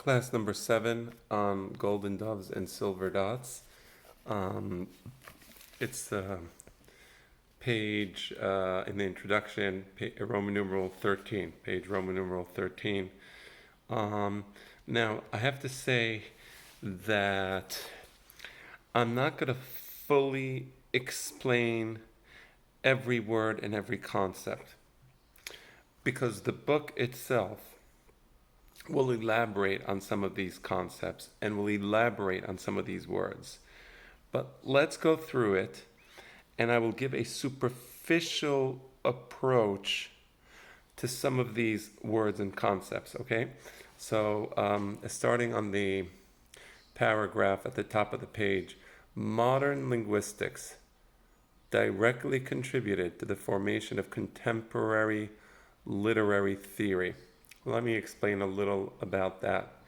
Class number 7 on golden doves and silver dots. Um, it's page in the introduction, Roman numeral 13, page Roman numeral 13. Um, Now, I have to say that I'm not going to fully explain every word and every concept because the book itself will elaborate on some of these concepts and will elaborate on some of these words. But let's go through it, and I will give a superficial approach to some of these words and concepts, okay? So, starting on the paragraph at the top of the page, modern linguistics directly contributed to the formation of contemporary literary theory. Let me explain a little about that.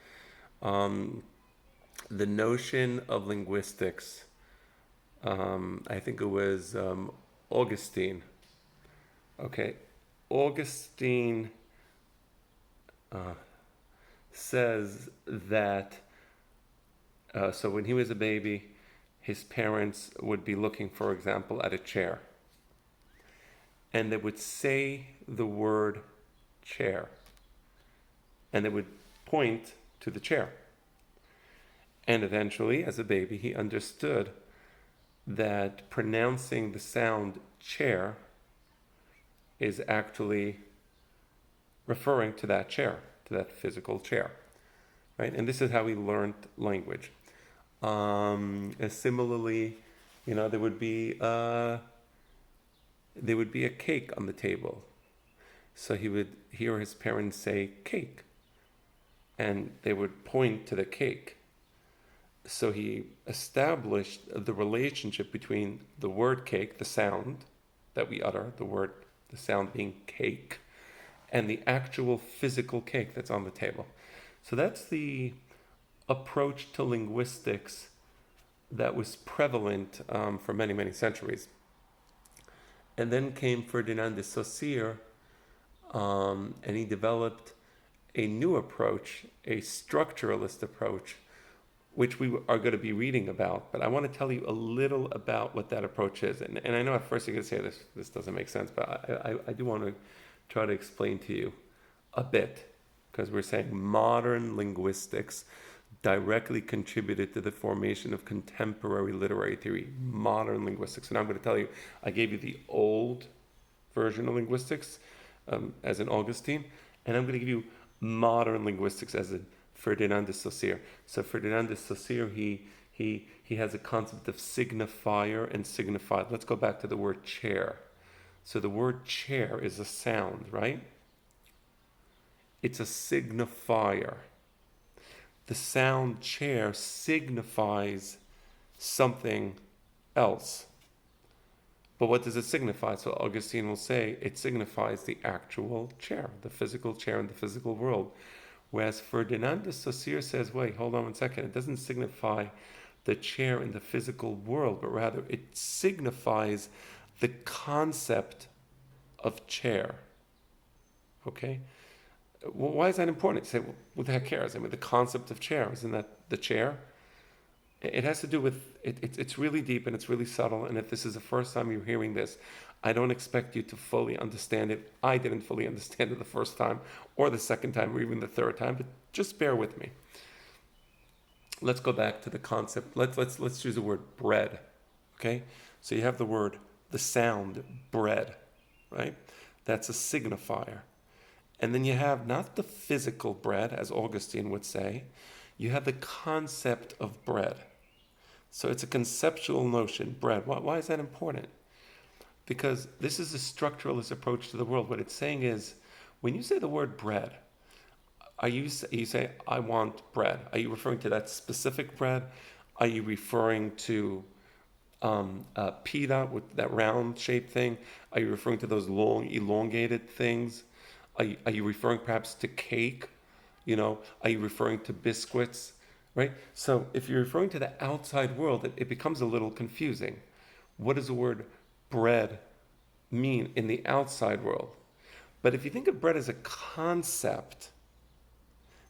Um, the notion of linguistics, I think it was Augustine. Okay, Augustine uh, says that so when he was a baby, his parents would be looking, for example, at a chair, and they would say the word chair, and they would point to the chair. And eventually, as a baby, he understood that pronouncing the sound chair is actually referring to that chair, to that physical chair, right? And this is how he learned language. And similarly, there would be a cake on the table, so he would hear his parents say cake, and they would point to the cake. So he established the relationship between the word cake, the sound that we utter, the sound being cake, and the actual physical cake that's on the table. So that's the approach to linguistics that was prevalent for many, many centuries. And then came Ferdinand de Saussure, and he developed a new approach, a structuralist approach, which we are going to be reading about. But I want to tell you a little about what that approach is. And I know at first you're going to say this doesn't make sense, but I do want to try to explain to you a bit, because we're saying modern linguistics directly contributed to the formation of contemporary literary theory, modern linguistics. And I'm going to tell you, I gave you the old version of linguistics as in Augustine, and I'm going to give you modern linguistics as in Ferdinand de Saussure. So Ferdinand de Saussure, he has a concept of signifier and signified. Let's go back to the word chair. So the word chair is a sound, right? It's a signifier. The sound chair signifies something else. But what does it signify? So Augustine will say it signifies the actual chair, the physical chair in the physical world. Whereas Ferdinand de Saussure says, wait, hold on one second. It doesn't signify the chair in the physical world, but rather it signifies the concept of chair. Okay? Well, why is that important? You say, well, who the heck cares? I mean, the concept of chair, isn't that the chair? It has to do with, it's really deep and it's really subtle. And if this is the first time you're hearing this, I don't expect you to fully understand it. I didn't fully understand it the first time or the second time or even the third time, but just bear with me. Let's go back to the concept. Let's use the word bread. Okay? So you have the sound bread, right? That's a signifier. And then you have not the physical bread, as Augustine would say, you have the concept of bread. So it's a conceptual notion, bread. Why is that important? Because this is a structuralist approach to the world. What it's saying is, when you say the word bread, you say, I want bread. Are you referring to that specific bread? Are you referring to pita, with that round shaped thing? Are you referring to those long, elongated things? Are you referring perhaps to cake? Are you referring to biscuits? Right? So if you're referring to the outside world, it becomes a little confusing. What does the word bread mean in the outside world? But if you think of bread as a concept,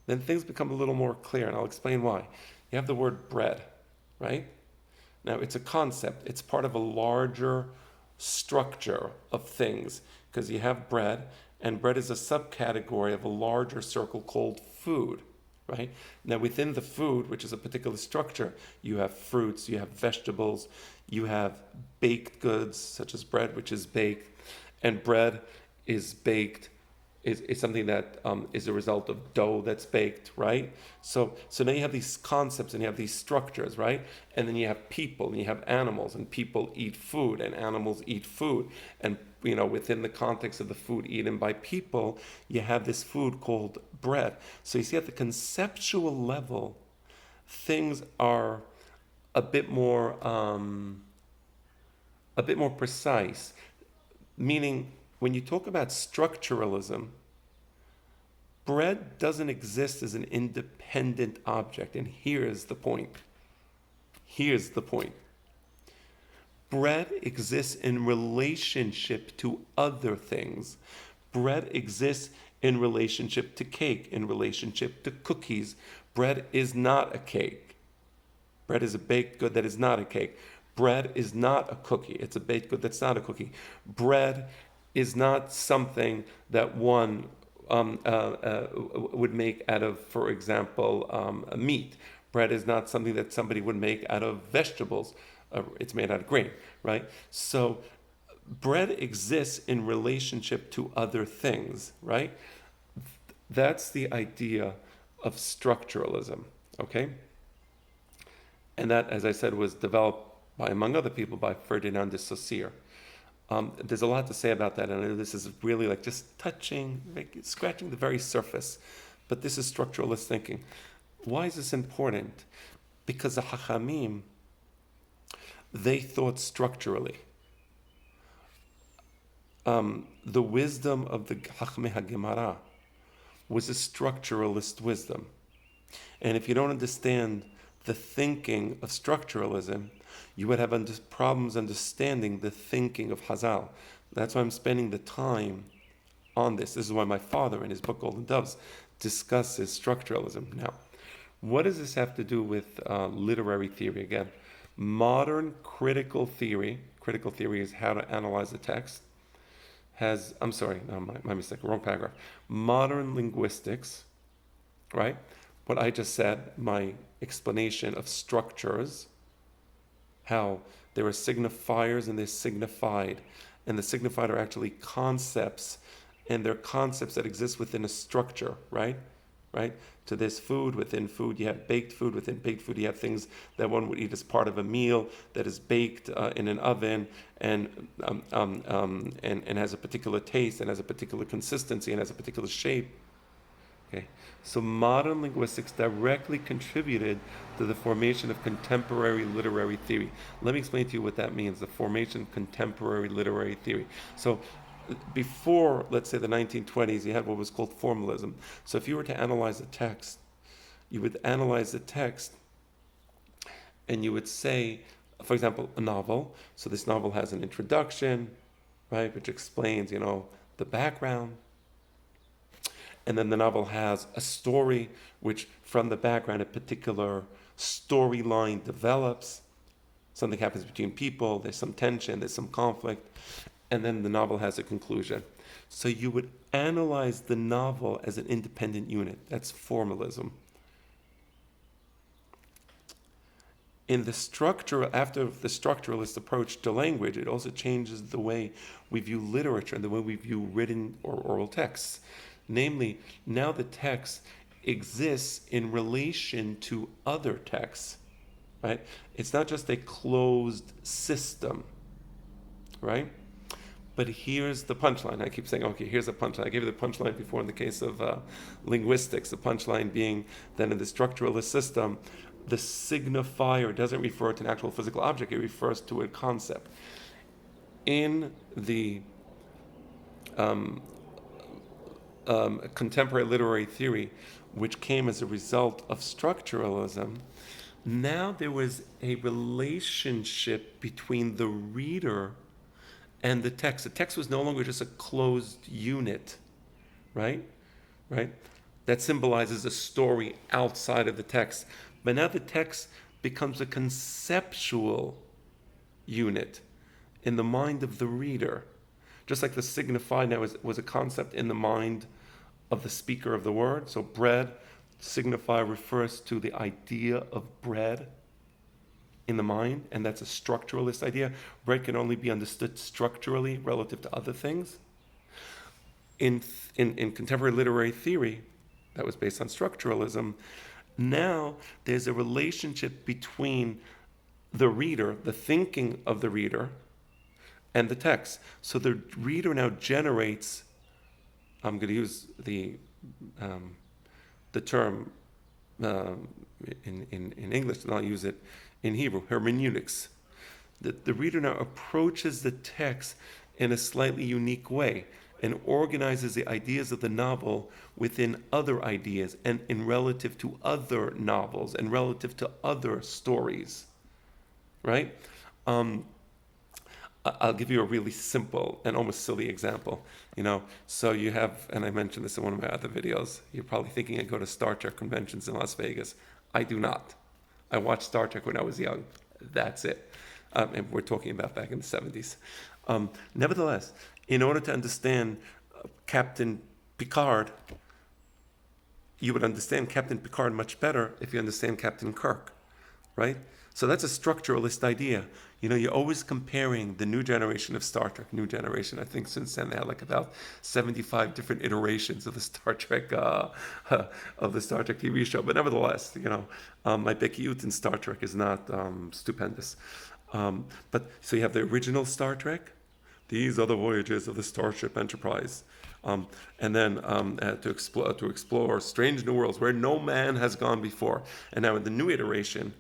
then things become a little more clear, and I'll explain why. You have the word bread, right? Now, it's a concept. It's part of a larger structure of things because you have bread, and bread is a subcategory of a larger circle called food, right? Now, within the food, which is a particular structure, you have fruits, you have vegetables, you have baked goods, such as bread, which is baked, and bread is baked is something that is a result of dough that's baked, right? So now you have these concepts and you have these structures, right? And then you have people and you have animals, and people eat food and animals eat food. And within the context of the food eaten by people, you have this food called bread. So you see at the conceptual level, things are a bit more precise. Meaning, when you talk about structuralism, bread doesn't exist as an independent object. And here's the point. Here's the point. Bread exists in relationship to other things. Bread exists in relationship to cake, in relationship to cookies. Bread is not a cake. Bread is a baked good that is not a cake. Bread is not a cookie. It's a baked good that's not a cookie. Bread is not something that one would make out of, for example, meat. Bread is not something that somebody would make out of vegetables. It's made out of grain, right? So bread exists in relationship to other things, right? That's the idea of structuralism, okay? And that, as I said, was developed by, among other people, by Ferdinand de Saussure. There's a lot to say about that, and I know this is really like just touching, scratching the very surface. But this is structuralist thinking. Why is this important? Because the Hachamim, they thought structurally. The wisdom of the Chachmei HaGemara was a structuralist wisdom. And if you don't understand the thinking of structuralism, you would have problems understanding the thinking of Hazal. That's why I'm spending the time on this. This is why my father, in his book Golden Doves, discusses structuralism. Now, what does this have to do with literary theory? Again, modern critical theory is how to analyze the text, my mistake, wrong paragraph. Modern linguistics, right? What I just said, my explanation of structures, how there are signifiers and they're signified, and the signified are actually concepts, and they're concepts that exist within a structure, right? So there's food, within food you have baked food, within baked food you have things that one would eat as part of a meal that is baked in an oven and has a particular taste and has a particular consistency and has a particular shape. Okay, so modern linguistics directly contributed to the formation of contemporary literary theory. Let me explain to you what that means, the formation of contemporary literary theory. So before, let's say, the 1920s, you had what was called formalism. So if you were to analyze a text, you would analyze the text and you would say, for example, a novel. So this novel has an introduction, right, which explains, the background. And then the novel has a story, which from the background, a particular storyline develops. Something happens between people, there's some tension, there's some conflict, and then the novel has a conclusion. So you would analyze the novel as an independent unit. That's formalism. In the structure, after the structuralist approach to language, it also changes the way we view literature and the way we view written or oral texts. Namely, now the text exists in relation to other texts, right? It's not just a closed system, right? But here's the punchline. I keep saying, okay, here's the punchline. I gave you the punchline before in the case of linguistics. The punchline being that in the structuralist system, the signifier doesn't refer to an actual physical object. It refers to a concept. In the contemporary literary theory, which came as a result of structuralism, now there was a relationship between the reader and the text. The text was no longer just a closed unit, right? that symbolizes a story outside of the text. But now the text becomes a conceptual unit in the mind of the reader. Just like the signify now was a concept in the mind of the speaker of the word. So bread, signify refers to the idea of bread in the mind, and that's a structuralist idea. Bread can only be understood structurally relative to other things. In contemporary literary theory, that was based on structuralism, now there's a relationship between the reader, the thinking of the reader, and the text. So the reader now generates, I'm going to use the term in English, and I'll use it in Hebrew, hermeneutics. The reader now approaches the text in a slightly unique way and organizes the ideas of the novel within other ideas and in relative to other novels and relative to other stories, right? I'll give you a really simple and almost silly example. So you have, and I mentioned this in one of my other videos, you're probably thinking I go to Star Trek conventions in Las Vegas. I do not. I watched Star Trek when I was young. That's it. And we're talking about back in the 70s. Nevertheless, in order to understand Captain Picard, you would understand Captain Picard much better if you understand Captain Kirk, right? So that's a structuralist idea. You're always comparing the new generation of Star Trek, new generation. I think since then they had like about 75 different iterations of the Star Trek TV show. But nevertheless, my Becky Youth in Star Trek is not stupendous. But so you have the original Star Trek. These are the voyages of the Starship Enterprise. And then to explore strange new worlds where no man has gone before. And now in the new iteration,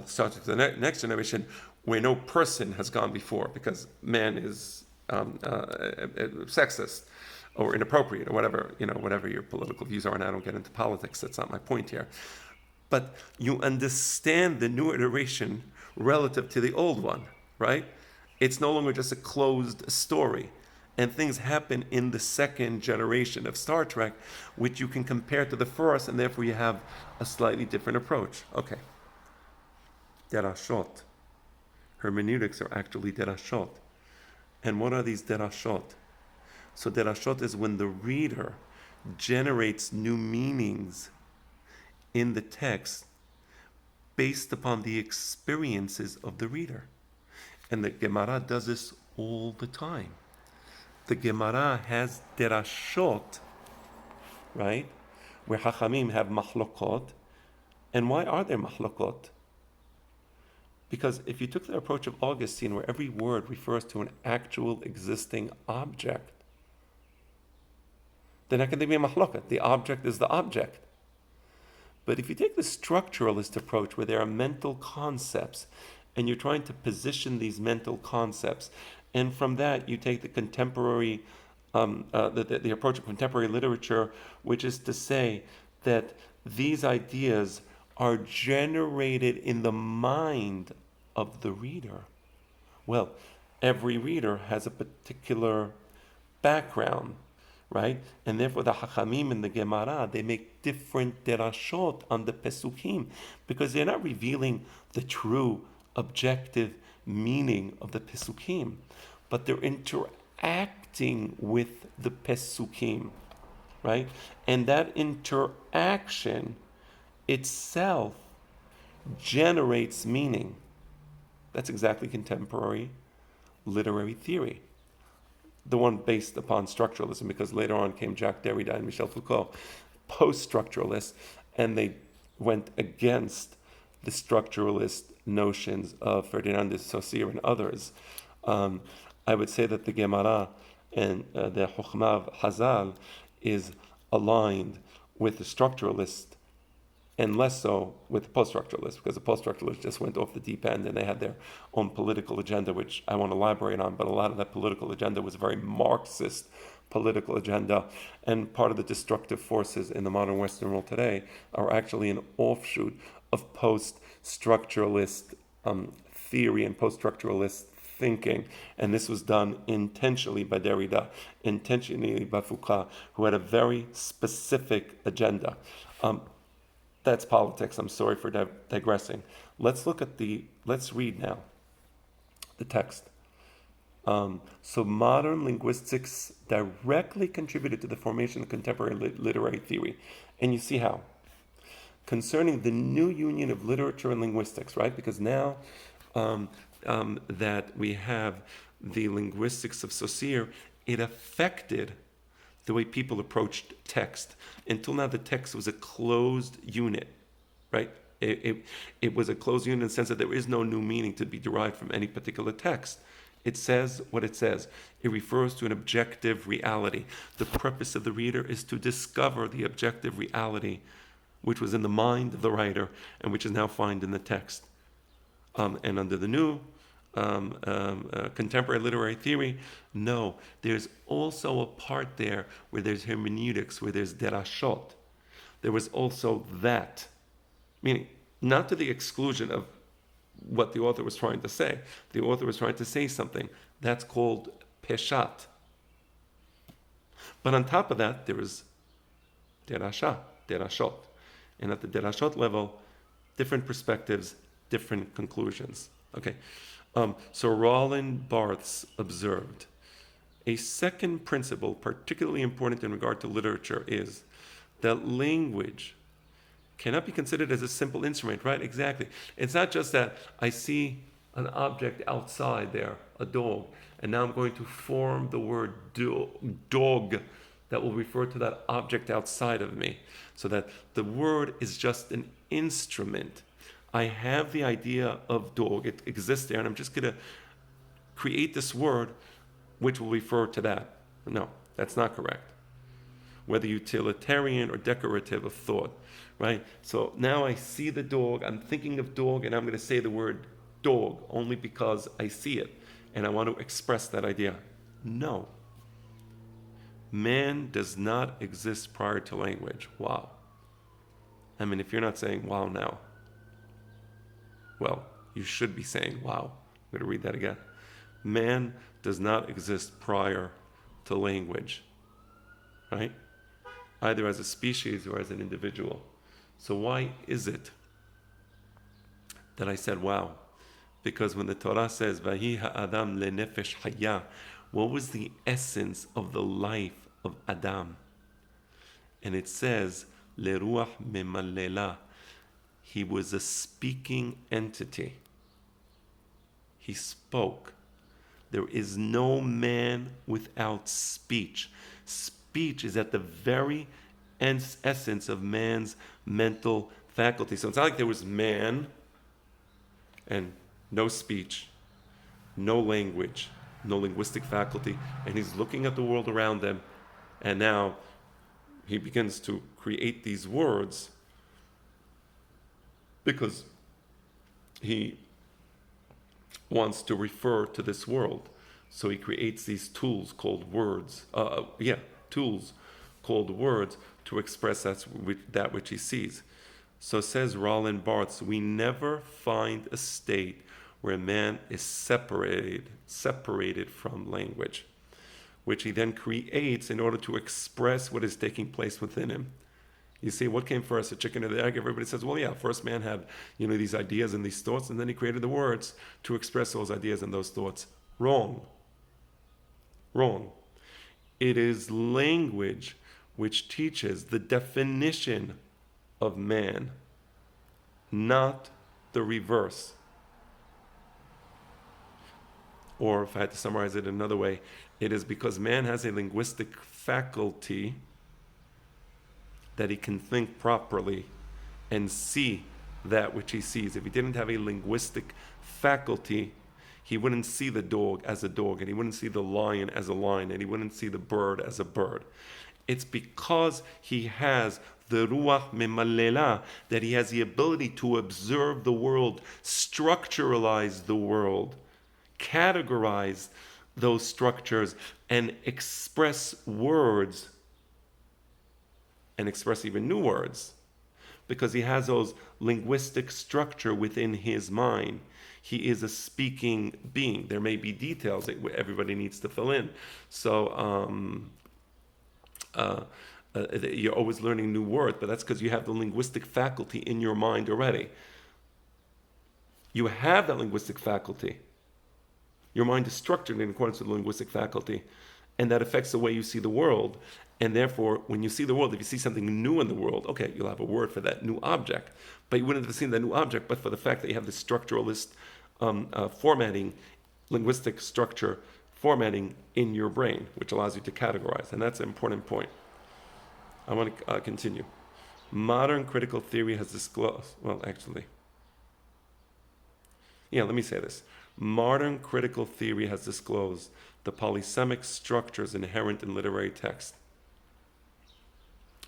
Star Trek, the next generation, where no person has gone before because man is sexist or inappropriate or whatever your political views are. And I don't get into politics. That's not my point here. But you understand the new iteration relative to the old one, right? It's no longer just a closed story. And things happen in the second generation of Star Trek, which you can compare to the first, and therefore you have a slightly different approach. Okay. Derashot. Hermeneutics are actually derashot. And what are these derashot? So derashot is when the reader generates new meanings in the text based upon the experiences of the reader. And the Gemara does this all the time. The Gemara has derashot, right? Where Hachamim have machlokot. And why are there machlokot? Because if you took the approach of Augustine, where every word refers to an actual existing object, then how can there be a machloket? The object is the object. But if you take the structuralist approach, where there are mental concepts, and you're trying to position these mental concepts, and from that you take the contemporary, the approach of contemporary literature, which is to say that these ideas are generated in the mind of the reader. Well, every reader has a particular background, right? And therefore the Hachamim and the Gemara, they make different derashot on the Pesukim, because they're not revealing the true objective meaning of the Pesukim, but they're interacting with the Pesukim, right? And that interaction itself generates meaning. That's exactly contemporary literary theory. The one based upon structuralism, because later on came Jacques Derrida and Michel Foucault, post-structuralists, and they went against the structuralist notions of Ferdinand de Saussure and others. I would say that the Gemara and the Chokhmah of Hazal is aligned with the structuralist and less so with the post-structuralists, because the post-structuralists just went off the deep end and they had their own political agenda, which I want to elaborate on, but a lot of that political agenda was a very Marxist political agenda, and part of the destructive forces in the modern Western world today are actually an offshoot of post-structuralist theory and post-structuralist thinking, and this was done intentionally by Derrida, intentionally by Foucault, who had a very specific agenda. That's politics. I'm sorry for digressing. Let's read now the text. So modern linguistics directly contributed to the formation of contemporary literary theory. And you see how. Concerning the new union of literature and linguistics, right? Because now that we have the linguistics of Saussure, it affected the way people approached text. Until now, the text was a closed unit, right? It was a closed unit in the sense that there is no new meaning to be derived from any particular text. It says what it says. It refers to an objective reality. The purpose of the reader is to discover the objective reality which was in the mind of the writer and which is now found in the text. And under the new contemporary literary theory, no, there's also a part there where there's hermeneutics, where there's derashot. There was also that, meaning not to the exclusion of what the author was trying to say. The author was trying to say something. That's called peshat. But on top of that, there is derashot. And at the derashot level, different perspectives, different conclusions. Okay, so Roland Barthes observed, a second principle particularly important in regard to literature is that language cannot be considered as a simple instrument, right? Exactly. It's not just that I see an object outside there, a dog, and now I'm going to form the word dog that will refer to that object outside of me. So that the word is just an instrument. I have the idea of dog, it exists there, and I'm just going to create this word which will refer to that. No, that's not correct. Whether utilitarian or decorative of thought, right? So now I see the dog, I'm thinking of dog, and I'm going to say the word dog only because I see it, and I want to express that idea. No. Man does not exist prior to language. Wow. I mean, if you're not saying wow now, well, you should be saying wow. I'm going to read that again. Man does not exist prior to language, right? Either as a species or as an individual. So why is it that I said wow? Because when the Torah says, Vahi ha'adam lenefesh haya, what was the essence of the life of Adam? And it says, leruach memalela. He was a speaking entity. He spoke. There is no man without speech. Speech is at the very essence of man's mental faculty. So it's not like there was man and no speech, no language, no linguistic faculty, and he's looking at the world around him, and now he begins to create these words because he wants to refer to this world. So he creates these tools called words. Tools called words to express that which he sees. So says Roland Barthes, we never find a state where a man is separated from language, which he then creates in order to express what is taking place within him. You see, what came first, the chicken or the egg? Everybody says, well, yeah, first man had, these ideas and these thoughts, and then he created the words to express those ideas and those thoughts. Wrong. It is language which teaches the definition of man, not the reverse. Or if I had to summarize it another way, it is because man has a linguistic faculty that he can think properly and see that which he sees. If he didn't have a linguistic faculty, he wouldn't see the dog as a dog, and he wouldn't see the lion as a lion, and he wouldn't see the bird as a bird. It's because he has the ruach memalela, that he has the ability to observe the world, structuralize the world, categorize those structures, and express words, and express even new words, because he has those linguistic structure within his mind. He is a speaking being. There may be details that everybody needs to fill in. So you're always learning new words, but that's because you have the linguistic faculty in your mind already. You have that linguistic faculty. Your mind is structured in accordance with the linguistic faculty, and that affects the way you see the world. And therefore, when you see the world, if you see something new in the world, okay, you'll have a word for that new object. But you wouldn't have seen that new object but for the fact that you have this structuralist formatting, linguistic structure formatting in your brain, which allows you to categorize. And that's an important point. I want to continue. Modern critical theory has disclosed, let me say this. Modern critical theory has disclosed the polysemic structures inherent in literary text.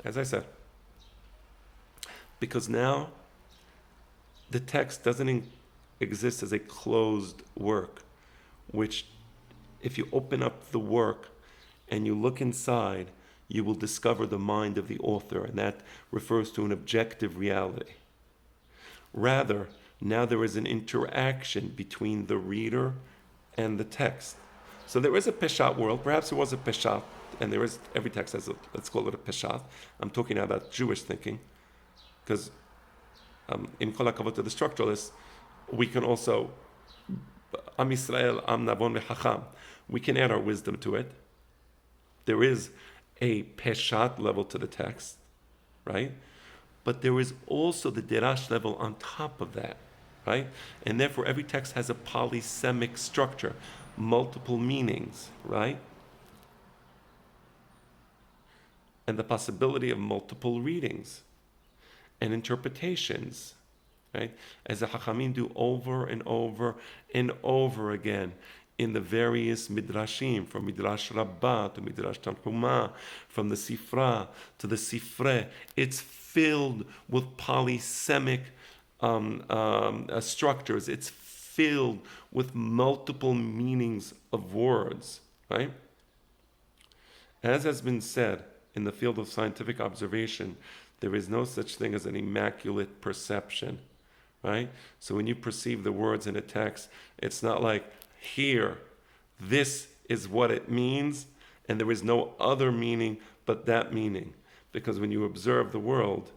As I said, because now the text doesn't exist as a closed work, which if you open up the work and you look inside, you will discover the mind of the author, and that refers to an objective reality. Rather, now there is an interaction between the reader and the text. So there is a peshat world. Perhaps there was a peshat, and there is, every text has a, let's call it a peshat. I'm talking now about Jewish thinking, because in kol hakavod to the structuralists, we can also, Am Yisrael, Am Nabon V'Chacham, we can add our wisdom to it. There is a peshat level to the text, right? But there is also the derash level on top of that, right? And therefore, every text has a polysemic structure, multiple meanings, right? And the possibility of multiple readings and interpretations, right? As the Chachamim do over and over and over again in the various midrashim, from Midrash Rabbah to Midrash Tanhuma, from the Sifra to the Sifre. It's filled with polysemic structures. It's filled with multiple meanings of words, right? As has been said, in the field of scientific observation, there is no such thing as an immaculate perception, right? So when you perceive the words in a text, it's not like, here, this is what it means, and there is no other meaning but that meaning. Because when you observe the world,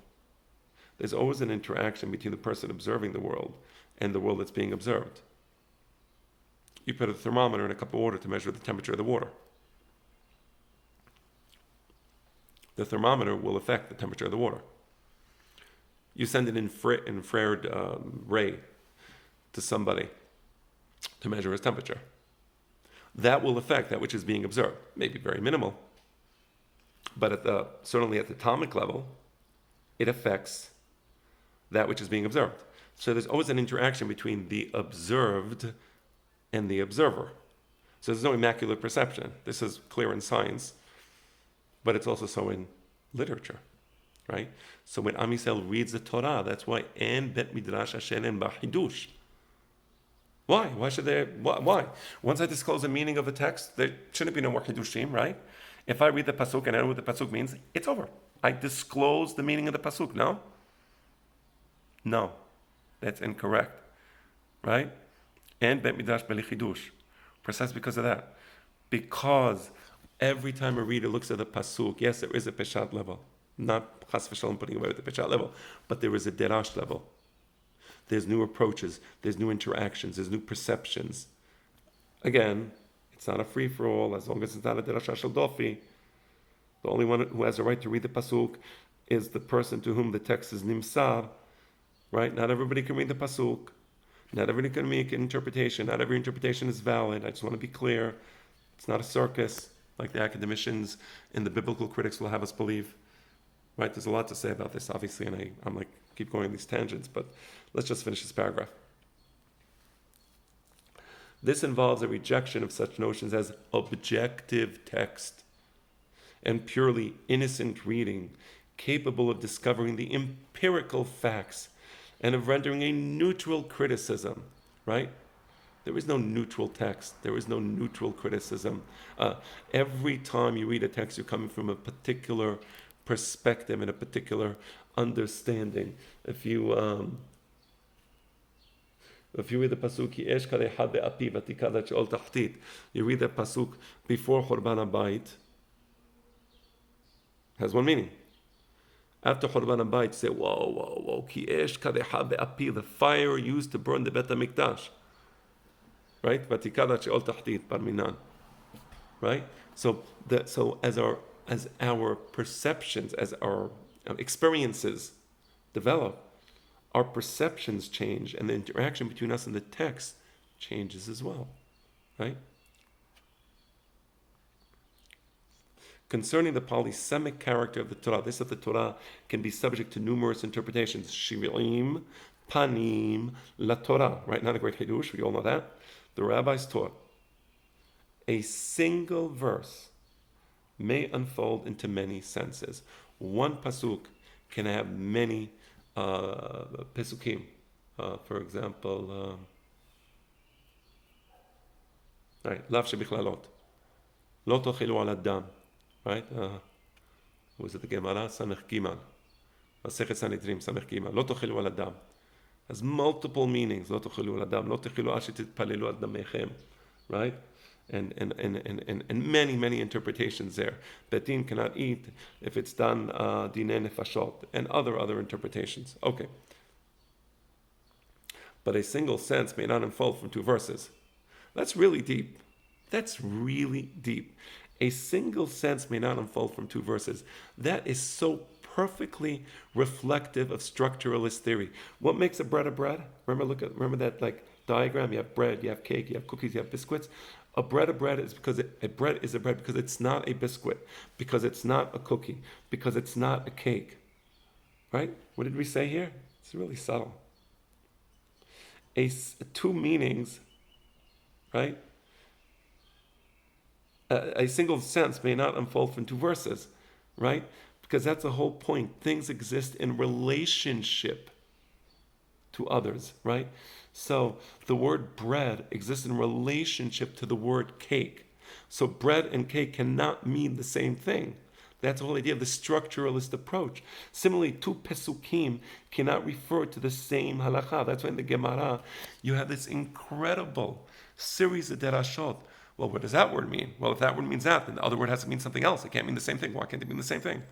there's always an interaction between the person observing the world and the world that's being observed. You put a thermometer in a cup of water to measure the temperature of the water. The thermometer will affect the temperature of the water. You send an infrared ray to somebody to measure his temperature. That will affect that which is being observed. Maybe very minimal, but certainly at the atomic level, it affects that which is being observed. So there's always an interaction between the observed and the observer. So there's no immaculate perception. This is clear in science, but it's also so in literature, right? So when Am Yisrael reads the Torah, that's why en bet midrash asher en b'chidush. Why? Why should they? Why? Once I disclose the meaning of the text, there shouldn't be no more chidushim, right? If I read the pasuk and I know what the pasuk means, it's over. I disclose the meaning of the pasuk. No, that's incorrect, right? And bet midrash beli chidush, precisely because of that. Because every time a reader looks at the pasuk, yes, there is a peshat level, not chas v'shalom putting away with the peshat level, but there is a derash level. There's new approaches, there's new interactions, there's new perceptions. Again, it's not a free-for-all, as long as it's not a derasha shel dofi. The only one who has a right to read the pasuk is the person to whom the text is nimsar, right? Not everybody can read the pasuk. Not everybody can make an interpretation. Not every interpretation is valid. I just want to be clear. It's not a circus, like the academicians and the biblical critics will have us believe. Right? There's a lot to say about this, obviously, and I'm like, keep going on these tangents, but let's just finish this paragraph. This involves a rejection of such notions as objective text and purely innocent reading, capable of discovering the empirical facts and of rendering a neutral criticism, right? There is no neutral text. There is no neutral criticism. Every time you read a text, you're coming from a particular perspective and a particular understanding. If you read the pasuk, "Ki esh karei had be'api v'tikad she'ol tahtit," you read that pasuk before Churban HaBayit, has one meaning. After Churban HaBayit, say, whoa, ki esh karei had be'api, the fire used to burn the Bet HaMikdash. Right? V'tikad she'ol tahtit, bar minan. Right? So as our perceptions, as our experiences develop, our perceptions change, and the interaction between us and the text changes as well. Right? Concerning the polysemic character of the Torah, this of the Torah can be subject to numerous interpretations. Shirim, panim, la Torah. Right? Not a great hidush, we all know that. The rabbis taught a single verse may unfold into many senses. One pasuk can have many pesukim. For example, right, lav shebichlaalot, lo tochilu al adam, right? Was it the Gemara? Samech Gimal, Masechet Sanhedrin, Samech Gimal, lo tochilu al adam. Has multiple meanings. Lo tochilu al adam, lo tochilu al shetitpalelu al damechem, right? And many interpretations there. Betin cannot eat if it's done dinei nefashot, and other interpretations. Okay. But a single sense may not unfold from two verses. That's really deep. A single sense may not unfold from two verses. That is so perfectly reflective of structuralist theory. What makes a bread a bread? Remember that like diagram? You have bread, you have cake, you have cookies, you have biscuits. A bread is because a bread is a bread because it's not a biscuit, because it's not a cookie, because it's not a cake. Right? What did we say here? It's really subtle. Two meanings, right? A single sense may not unfold from two verses, right? Because that's the whole point. Things exist in relationship to others, right? So the word bread exists in relationship to the word cake. So bread and cake cannot mean the same thing. That's the whole idea of the structuralist approach. Similarly, two pesukim cannot refer to the same halakha. That's why in the Gemara, you have this incredible series of derashot. Well, what does that word mean? Well, if that word means that, then the other word has to mean something else. It can't mean the same thing. Why can't it mean the same thing?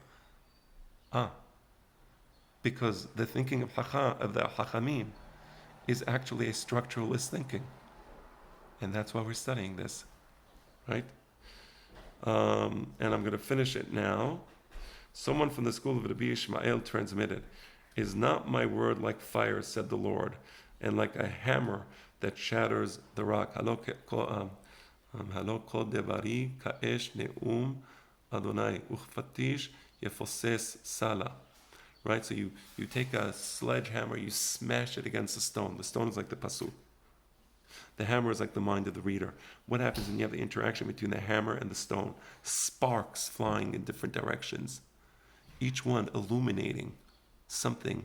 Because the thinking of the Hachamim is actually a structuralist thinking. And that's why we're studying this, right? And I'm going to finish it now. Someone from the school of Rabbi Ishmael transmitted, "Is not my word like fire, said the Lord, and like a hammer that shatters the rock? Halo kol devari ka'esh ne'um Adonai uchfatish yefoses sala." Right? So you take a sledgehammer, you smash it against a stone. The stone is like the pasuk. The hammer is like the mind of the reader. What happens when you have the interaction between the hammer and the stone? Sparks flying in different directions. Each one illuminating something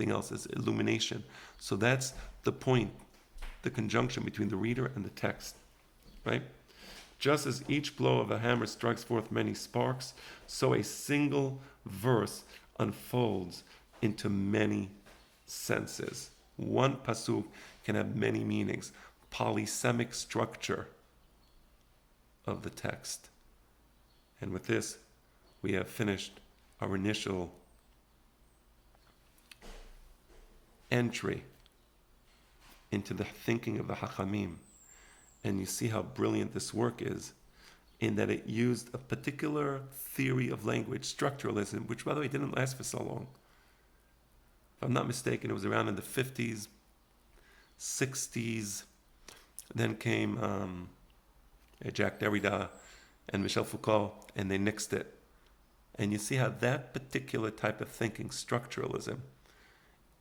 else is illumination. So that's the point, the conjunction between the reader and the text. Right? Just as each blow of a hammer strikes forth many sparks, so a single verse unfolds into many senses. One pasuk can have many meanings. Polysemic structure of the text. And with this, we have finished our initial entry into the thinking of the Hachamim. And you see how brilliant this work is, in that it used a particular theory of language, structuralism, which, by the way, didn't last for so long. If I'm not mistaken, it was around in the 50s, 60s. Then came Jacques Derrida and Michel Foucault, and they nixed it. And you see how that particular type of thinking, structuralism,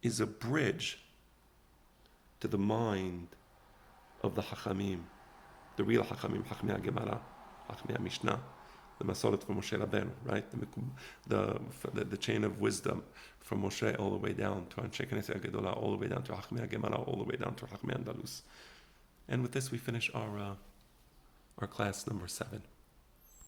is a bridge to the mind of the Hachamim, the real Hachamim, Hachamei HaGemara, Hachamei HaMishnah, the Masoret from Moshe Rabbeinu, right? The chain of wisdom from Moshe all the way down to Anshe Knesset HaGedolah, all the way down to Hachamei HaGemara, all the way down to Hachamei Andalus. And with this, we finish our class number 7.